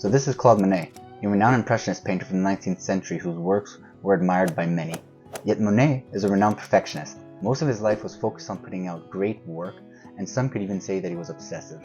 So this is Claude Monet, a renowned impressionist painter from the 19th century whose works were admired by many. Yet Monet is a renowned perfectionist. Most of his life was focused on putting out great work, and some could even say that he was obsessive.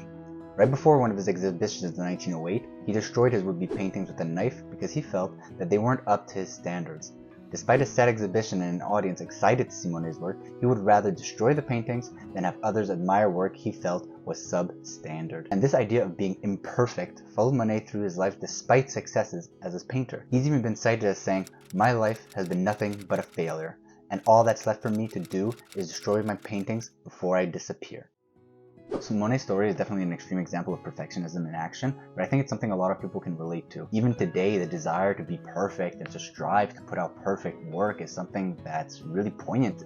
Right before one of his exhibitions in 1908, he destroyed his would-be paintings with a knife because he felt that they weren't up to his standards. Despite a sad exhibition and an audience excited to see Monet's work, he would rather destroy the paintings than have others admire work he felt was substandard. And this idea of being imperfect followed Monet through his life despite successes as a painter. He's even been cited as saying, "My life has been nothing but a failure, and all that's left for me to do is destroy my paintings before I disappear." So Monet's story is definitely an extreme example of perfectionism in action, but I think it's something a lot of people can relate to. Even today, the desire to be perfect and to strive to put out perfect work is something that's really poignant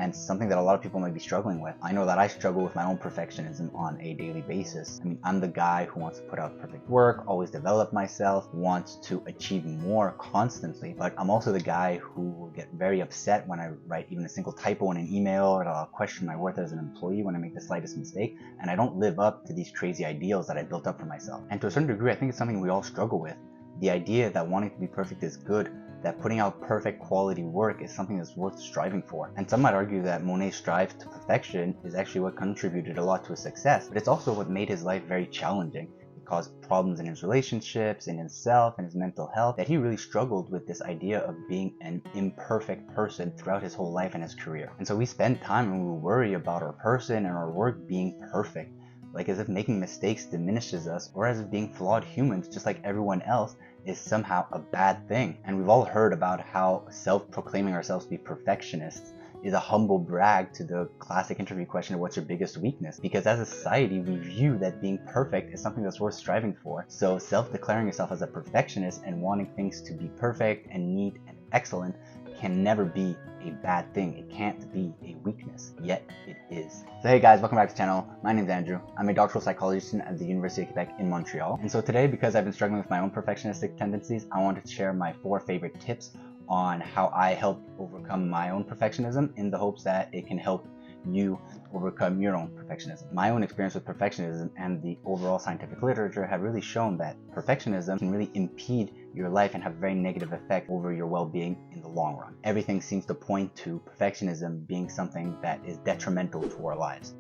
and something that a lot of people might be struggling with. I know that I struggle with my own perfectionism on a daily basis. I mean, I'm the guy who wants to put out perfect work, always develop myself, wants to achieve more constantly, but I'm also the guy who will get very upset when I write even a single typo in an email, or I'll question my worth as an employee when I make the slightest mistake, and I don't live up to these crazy ideals that I built up for myself. And to a certain degree, I think it's something we all struggle with. The idea that wanting to be perfect is good, that putting out perfect quality work is something that's worth striving for. And some might argue that Monet's strive to perfection is actually what contributed a lot to his success, but it's also what made his life very challenging. It caused problems in his relationships, in himself, and his mental health, that he really struggled with this idea of being an imperfect person throughout his whole life and his career. And so we spend time and we worry about our person and our work being perfect, like as if making mistakes diminishes us, or as if being flawed humans just like everyone else is somehow a bad thing. And we've all heard about how self-proclaiming ourselves to be perfectionists is a humble brag to the classic interview question of what's your biggest weakness, because as a society we view that being perfect is something that's worth striving for. So self-declaring yourself as a perfectionist and wanting things to be perfect and neat and excellent can never be a bad thing. It can't be a weakness, yet it is. So hey guys, welcome back to the channel. My name's Andrew. I'm a doctoral psychology student at the University of Quebec in Montreal. And so today, because I've been struggling with my own perfectionistic tendencies, I wanted to share my 4 favorite tips on how I help overcome my own perfectionism in the hopes that it can help you overcome your own perfectionism. My own experience with perfectionism and the overall scientific literature have really shown that perfectionism can really impede your life and have a very negative effect over your well-being in the long run. Everything seems to point to perfectionism being something that is detrimental to our lives.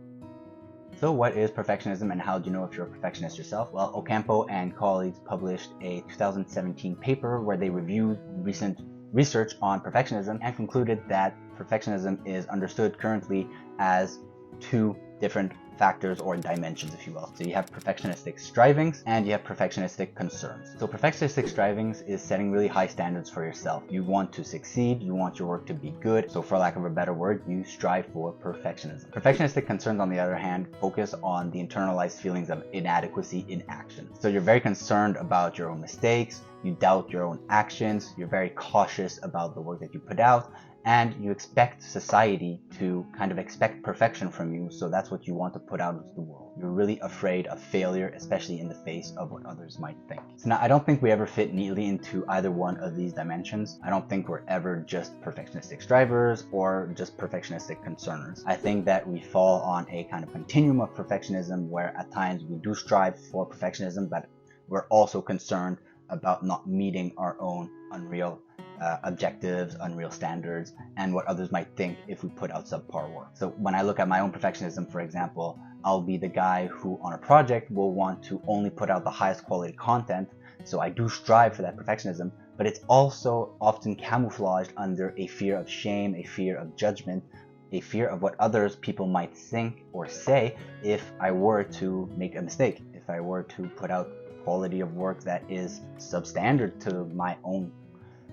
So what is perfectionism and how do you know if you're a perfectionist yourself? Well, Ocampo and colleagues published a 2017 paper where they reviewed recent research on perfectionism and concluded that perfectionism is understood currently as 2 different factors or dimensions, if you will. So you have perfectionistic strivings and you have perfectionistic concerns. So perfectionistic strivings is setting really high standards for yourself. You want to succeed, you want your work to be good, so for lack of a better word, you strive for perfectionism. Perfectionistic concerns, on the other hand, focus on the internalized feelings of inadequacy in action. So you're very concerned about your own mistakes, you doubt your own actions, you're very cautious about the work that you put out, and you expect society to kind of expect perfection from you, so that's what you want to put out into the world. You're really afraid of failure, especially in the face of what others might think. So now, I don't think we ever fit neatly into either one of these dimensions. I don't think we're ever just perfectionistic strivers or just perfectionistic concerners. I think that we fall on a kind of continuum of perfectionism where at times we do strive for perfectionism, but we're also concerned about not meeting our own unreal objectives, unreal standards, and what others might think if we put out subpar work. So when I look at my own perfectionism, for example, I'll be the guy who on a project will want to only put out the highest quality content. So I do strive for that perfectionism, but it's also often camouflaged under a fear of shame, a fear of judgment, a fear of what others people might think or say if I were to make a mistake, if I were to put out quality of work that is substandard to my own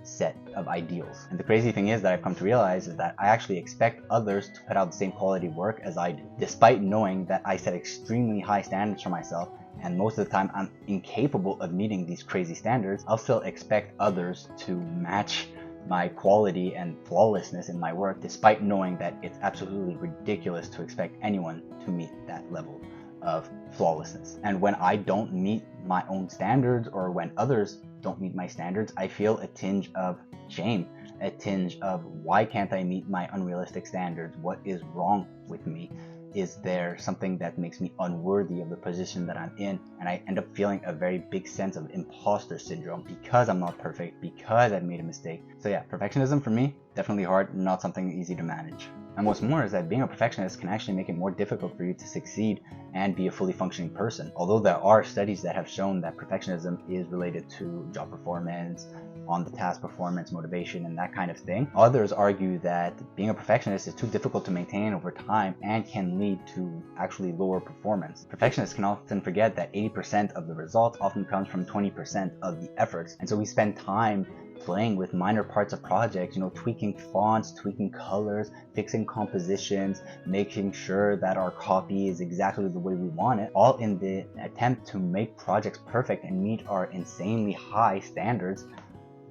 set of ideals. And the crazy thing is that I've come to realize is that I actually expect others to put out the same quality of work as I do, despite knowing that I set extremely high standards for myself, and most of the time I'm incapable of meeting these crazy standards. I'll still expect others to match my quality and flawlessness in my work, despite knowing that it's absolutely ridiculous to expect anyone to meet that level of flawlessness. And when I don't meet my own standards, or when others don't meet my standards, I feel a tinge of shame, a tinge of why can't I meet my unrealistic standards? What is wrong with me? is there something that makes me unworthy of the position that I'm in? And I end up feeling a very big sense of imposter syndrome because I'm not perfect, because I've made a mistake. So yeah, perfectionism for me, definitely hard, not something easy to manage. And what's more is that being a perfectionist can actually make it more difficult for you to succeed and be a fully functioning person. Although there are studies that have shown that perfectionism is related to job performance, on the task performance, motivation, and that kind of thing, others argue that being a perfectionist is too difficult to maintain over time and can lead to actually lower performance. Perfectionists can often forget that 80% of the results often comes from 20% of the efforts. And so we spend time playing with minor parts of projects, tweaking fonts, tweaking colors, fixing compositions, making sure that our copy is exactly the way we want it, all in the attempt to make projects perfect and meet our insanely high standards.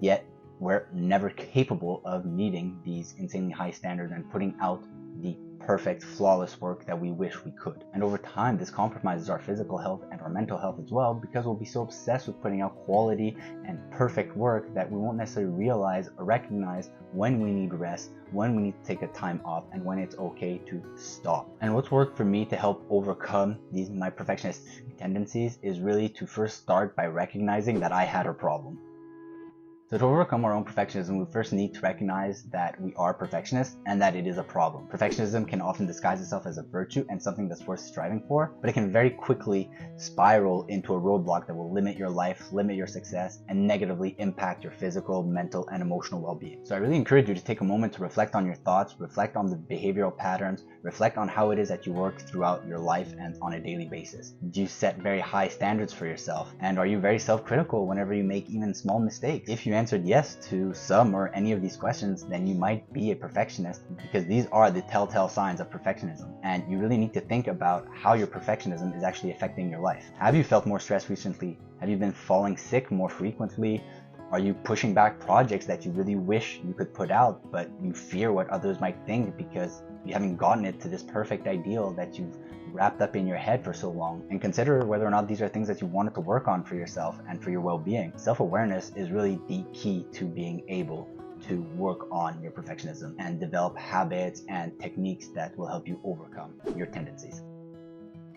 Yet we're never capable of meeting these insanely high standards and putting out the perfect, flawless work that we wish we could. And over time, this compromises our physical health and our mental health as well, because we'll be so obsessed with putting out quality and perfect work that we won't necessarily realize or recognize when we need rest, when we need to take a time off, and when it's okay to stop. And what's worked for me to help overcome my perfectionist tendencies is really to first start by recognizing that I had a problem. So to overcome our own perfectionism, we first need to recognize that we are perfectionists and that it is a problem. Perfectionism can often disguise itself as a virtue and something that's worth striving for, but it can very quickly spiral into a roadblock that will limit your life, limit your success, and negatively impact your physical, mental, and emotional well-being. So I really encourage you to take a moment to reflect on your thoughts, reflect on the behavioral patterns, reflect on how it is that you work throughout your life and on a daily basis. Do you set very high standards for yourself? And are you very self-critical whenever you make even small mistakes? If you answered yes to some or any of these questions, then you might be a perfectionist, because these are the telltale signs of perfectionism. And you really need to think about how your perfectionism is actually affecting your life. Have you felt more stressed recently? Have you been falling sick more frequently? Are you pushing back projects that you really wish you could put out, but you fear what others might think because you haven't gotten it to this perfect ideal that you've wrapped up in your head for so long? And consider whether or not these are things that you wanted to work on for yourself and for your well-being. Self-awareness is really the key to being able to work on your perfectionism and develop habits and techniques that will help you overcome your tendencies.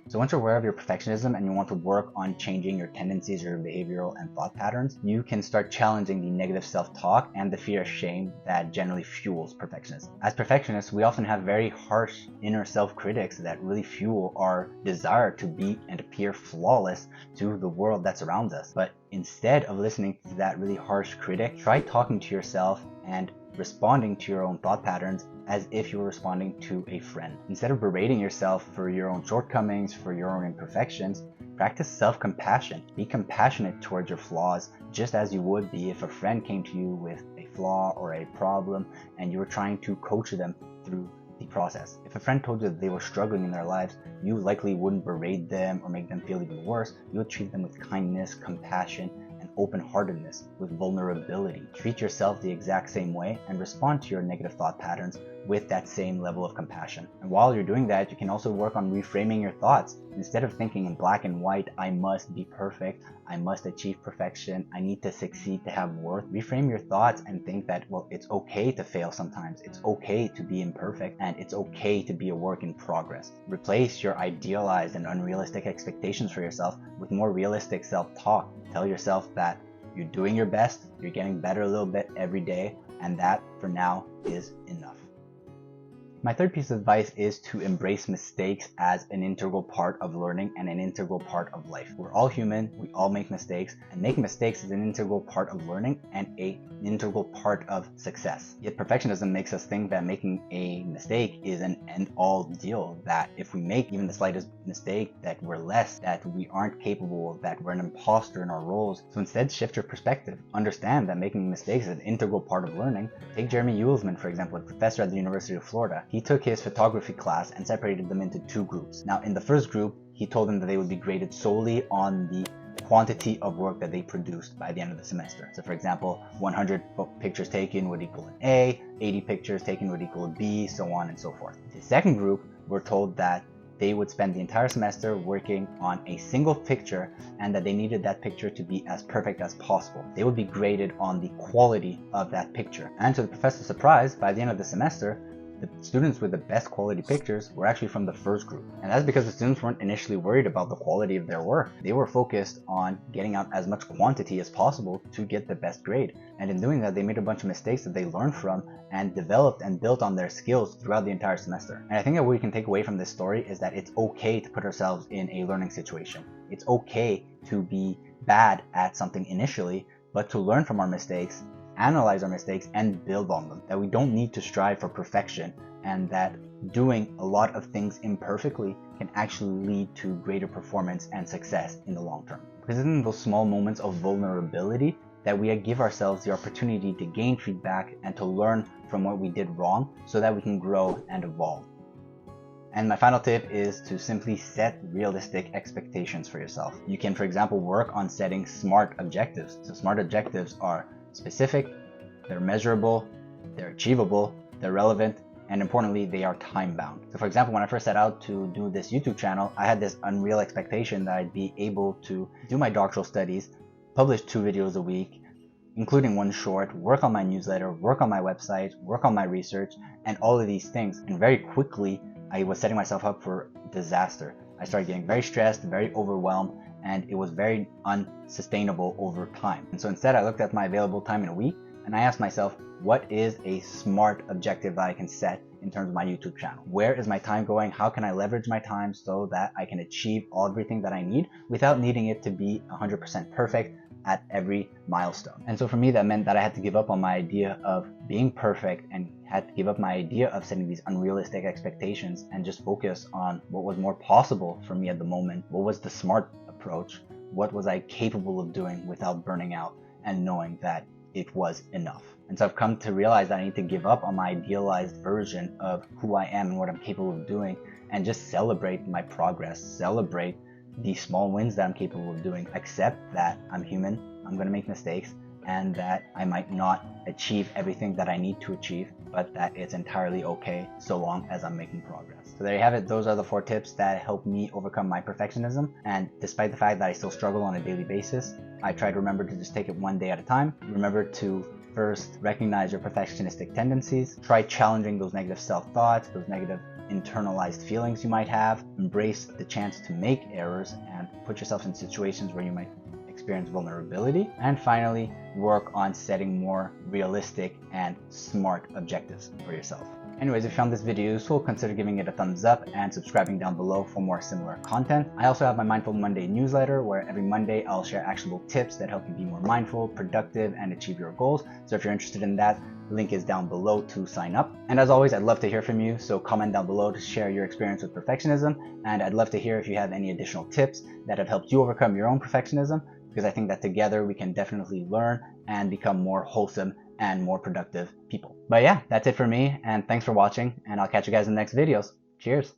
So once you're aware of your perfectionism and you want to work on changing your tendencies, your behavioral and thought patterns, you can start challenging the negative self-talk and the fear of shame that generally fuels perfectionism. As perfectionists, we often have very harsh inner self-critics that really fuel our desire to be and appear flawless to the world that surrounds us. But instead of listening to that really harsh critic, try talking to yourself and responding to your own thought patterns as if you were responding to a friend. Instead of berating yourself for your own shortcomings, for your own imperfections, practice self-compassion. Be compassionate towards your flaws, just as you would be if a friend came to you with a flaw or a problem and you were trying to coach them through the process. If a friend told you that they were struggling in their lives, you likely wouldn't berate them or make them feel even worse. You would treat them with kindness, compassion, and open-heartedness, with vulnerability. Treat yourself the exact same way and respond to your negative thought patterns with that same level of compassion. And while you're doing that, you can also work on reframing your thoughts. Instead of thinking in black and white, I must be perfect, I must achieve perfection, I need to succeed to have worth, reframe your thoughts and think that, well, it's okay to fail sometimes, it's okay to be imperfect, and it's okay to be a work in progress. Replace your idealized and unrealistic expectations for yourself with more realistic self-talk. Tell yourself that you're doing your best, you're getting better a little bit every day, and that for now is enough. My third piece of advice is to embrace mistakes as an integral part of learning and an integral part of life. We're all human, we all make mistakes, and making mistakes is an integral part of learning and an integral part of success. Yet perfectionism makes us think that making a mistake is an end-all deal, that if we make even the slightest mistake, that we're less, that we aren't capable, that we're an imposter in our roles. So instead, shift your perspective. Understand that making mistakes is an integral part of learning. Take Jeremy Uelsman, for example, a professor at the University of Florida. He took his photography class and separated them into two groups. Now, in the first group, he told them that they would be graded solely on the quantity of work that they produced by the end of the semester. So for example, 100 pictures taken would equal an A, 80 pictures taken would equal a B, so on and so forth. The second group were told that they would spend the entire semester working on a single picture and that they needed that picture to be as perfect as possible. They would be graded on the quality of that picture. And to the professor's surprise, by the end of the semester, The students with the best quality pictures were actually from the first group. And that's because the students weren't initially worried about the quality of their work. They were focused on getting out as much quantity as possible to get the best grade. And in doing that, they made a bunch of mistakes that they learned from and developed and built on their skills throughout the entire semester. And I think that what we can take away from this story is that it's okay to put ourselves in a learning situation. It's okay to be bad at something initially, but to learn from our mistakes, analyze our mistakes, and build on them. That we don't need to strive for perfection, and that doing a lot of things imperfectly can actually lead to greater performance and success in the long term. Because it's in those small moments of vulnerability that we give ourselves the opportunity to gain feedback and to learn from what we did wrong so that we can grow and evolve. And my final tip is to simply set realistic expectations for yourself. You can, for example, work on setting SMART objectives. So SMART objectives are specific, they're measurable, they're achievable, they're relevant, and importantly, they are time-bound. So for example, when I first set out to do this YouTube channel, I had this unreal expectation that I'd be able to do my doctoral studies, publish 2 videos a week, including 1 short, work on my newsletter, work on my website, work on my research, and all of these things. And very quickly, I was setting myself up for disaster. I started getting very stressed, very overwhelmed, and it was very unsustainable over time. And so instead, I looked at my available time in a week and I asked myself, what is a SMART objective that I can set in terms of my YouTube channel? Where is my time going? How can I leverage my time so that I can achieve everything that I need without needing it to be 100% perfect at every milestone? And so for me, that meant that I had to give up on my idea of being perfect and had to give up my idea of setting these unrealistic expectations and just focus on what was more possible for me at the moment. What was the SMART approach? What was I capable of doing without burning out and knowing that it was enough? And so I've come to realize that I need to give up on my idealized version of who I am and what I'm capable of doing and just celebrate my progress, celebrate the small wins that I'm capable of doing, accept that I'm human, I'm going to make mistakes, and that I might not achieve everything that I need to achieve, but that it's entirely okay so long as I'm making progress. So there you have it. Those are the 4 tips that help me overcome my perfectionism. And despite the fact that I still struggle on a daily basis, I try to remember to just take it 1 day at a time. Remember to first recognize your perfectionistic tendencies, try challenging those negative self-thoughts, those negative internalized feelings you might have, embrace the chance to make errors and put yourself in situations where you might experience vulnerability, and finally, work on setting more realistic and SMART objectives for yourself. Anyways, if you found this video useful, consider giving it a thumbs up and subscribing down below for more similar content. I also have my Mindful Monday newsletter where every Monday I'll share actionable tips that help you be more mindful, productive, and achieve your goals. So if you're interested in that, the link is down below to sign up. And as always, I'd love to hear from you, so comment down below to share your experience with perfectionism. And I'd love to hear if you have any additional tips that have helped you overcome your own perfectionism, because I think that together we can definitely learn and become more wholesome and more productive people. But yeah, that's it for me, and thanks for watching, and I'll catch you guys in the next videos. Cheers!